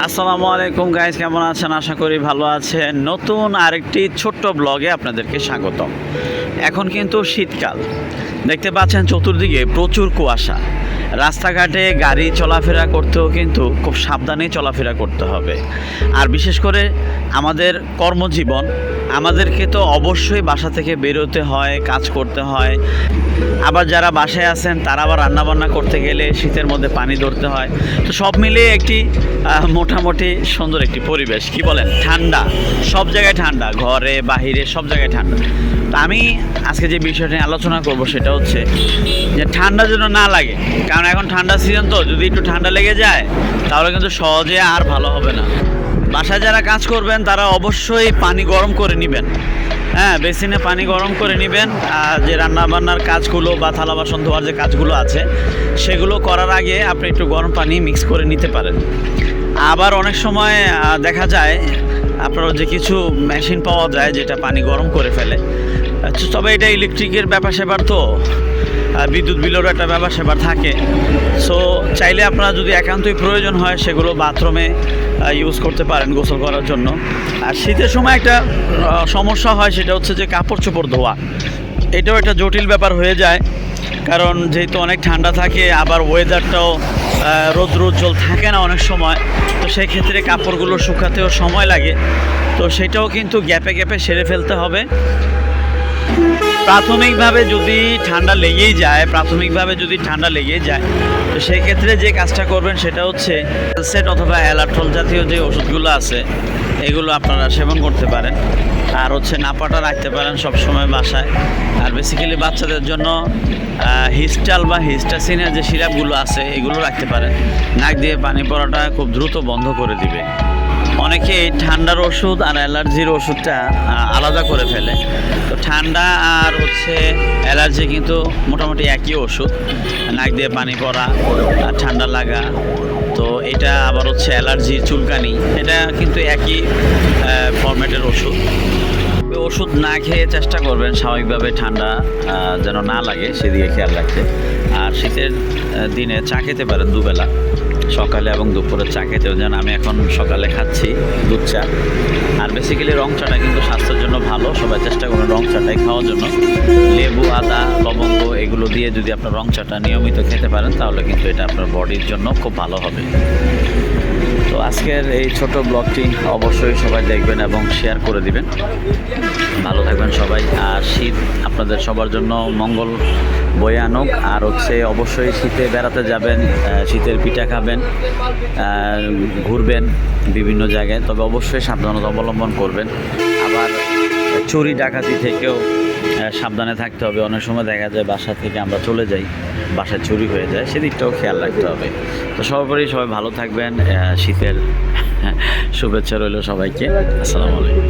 আসসালামু আলাইকুম গাইস, কেমন আছেন? আশা করি ভালো আছেন। নতুন আরেকটি ছোট্ট ব্লগে আপনাদেরকে স্বাগতম। এখন কিন্তু শীতকাল, দেখতে পাচ্ছেন চতুর্দিকে প্রচুর কুয়াশা। রাস্তাঘাটে গাড়ি চলাফেরা করতেও কিন্তু খুব সাবধানে চলাফেরা করতে হবে। আর বিশেষ করে আমাদের কর্মজীবন, আমাদেরকে তো অবশ্যই বাসা থেকে বেরোতে হয়, কাজ করতে হয়। আবার যারা বাসায় আছেন তারা আবার রান্নাবান্না করতে গেলে শীতের মধ্যে পানি ধরতে হয়। তো সব মিলিয়ে একটি মোটামুটি সুন্দর একটি পরিবেশ, কি বলেন? ঠান্ডা, সব জায়গায় ঠান্ডা, ঘরে বাহিরে সব জায়গায় ঠান্ডা। তো আমি আজকে যে বিষয়টা নিয়ে আলোচনা করব সেটা হচ্ছে যে ঠান্ডা যেন না লাগে। কারণ এখন ঠান্ডা সিজন, তো যদি একটু ঠান্ডা লেগে যায় তাহলে কিন্তু সহজে আর ভালো হবে না। বাসায় যারা কাজ করবেন তারা অবশ্যই পানি গরম করে নেবেন। হ্যাঁ, বেসিনে পানি গরম করে নেবেন। যে রান্নাবান্নার কাজগুলো বা থালা বাসন ধোয়ার যে কাজগুলো আছে সেগুলো করার আগে আপনি একটু গরম পানি মিক্স করে নিতে পারেন। আবার অনেক সময় দেখা যায় আপনার যে কিছু মেশিন পাওয়া যায় যেটা পানি গরম করে ফেলে। তবে এটা ইলেকট্রিকের ব্যাপার স্যাপার, তো বিদ্যুৎ বিলেরও একটা ব্যাপার স্যাপার থাকে। সো চাইলে আপনারা যদি একান্তই প্রয়োজন হয় সেগুলো বাথরুমে ইউজ করতে পারেন গোসল করার জন্য। আর শীতের সময় একটা সমস্যা হয়, সেটা হচ্ছে যে কাপড় চোপড় ধোয়া। এটাও একটা জটিল ব্যাপার হয়ে যায়, কারণ যেহেতু অনেক ঠান্ডা থাকে, আবার ওয়েদারটাও রৌদ্রোজ্জ্বল থাকে না অনেক সময়। তো সেই ক্ষেত্রে কাপড়গুলো শুকাতেও সময় লাগে। তো সেটাও কিন্তু গ্যাপে গ্যাপে সেরে ফেলতে হবে। প্রাথমিকভাবে যদি ঠান্ডা লেগেই যায় তো সেই ক্ষেত্রে যে কাজটা করবেন সেটা হচ্ছে সেট অথবা অ্যালাট্রল জাতীয় যে ওষুধগুলো আছে এগুলো আপনারা সেবন করতে পারেন। আর হচ্ছে নাপাটা রাখতে পারেন সবসময় বাসায়। আর বেসিক্যালি বাচ্চাদের জন্য হিস্টাল বা হিস্টাসিনের যে সিরাপগুলো আছে এগুলো রাখতে পারেন। নাক দিয়ে পানি পড়াটা খুব দ্রুত বন্ধ করে দিবে। অনেকে এই ঠান্ডার ওষুধ আর অ্যালার্জির ওষুধটা আলাদা করে ফেলে। তো ঠান্ডা আর হচ্ছে অ্যালার্জি কিন্তু মোটামুটি একই ওষুধ। নাক দিয়ে পানি পড়া আর ঠান্ডা লাগা, তো এটা আবার হচ্ছে অ্যালার্জির চুলকানি, এটা কিন্তু একই ফরম্যাটের ওষুধ। ওষুধ না খেয়ে চেষ্টা করবেন স্বাভাবিকভাবে ঠান্ডা যেন না লাগে সেদিকে খেয়াল রাখতে। আর শীতের দিনে চা খেতে পারেন দুবেলা, সকালে এবং দুপুরে চা খেতে। যেন আমি এখন সকালে খাচ্ছি দুধ চা। আর বেসিক্যালি রং চাটা কিন্তু স্বাস্থ্যের জন্য ভালো, সবাই চেষ্টা করুন রং চাটাই খাওয়ার জন্য। লেবু, আদা, লবঙ্গ এগুলো দিয়ে যদি আপনার রং চাটা নিয়মিত খেতে পারেন তাহলে কিন্তু এটা আপনার বডির জন্য খুব ভালো হবে। তো আজকের এই ছোট ব্লগটি অবশ্যই সবাই দেখবেন এবং শেয়ার করে দিবেন। ভালো থাকবেন সবাই। আর শীত আপনাদের সবার জন্য মঙ্গল বয়ে আনুক। আর হচ্ছে অবশ্যই শীতে বেড়াতে যাবেন, শীতের পিঠা খাবেন, ঘুরবেন বিভিন্ন জায়গায়, তবে অবশ্যই সাবধানতা অবলম্বন করবেন। আবার চুরি ডাকাতি থেকেও সাবধানে থাকতে হবে। অনেক সময় দেখা যায় বাসা থেকে আমরা চলে যাই, বাসায় চুরি হয়ে যায়, সেদিকটাও খেয়াল রাখতে হবে। তো সর্বোপরি সবাই ভালো থাকবেন। শীতের শুভেচ্ছা রইল সবাইকে। আসসালামু আলাইকুম।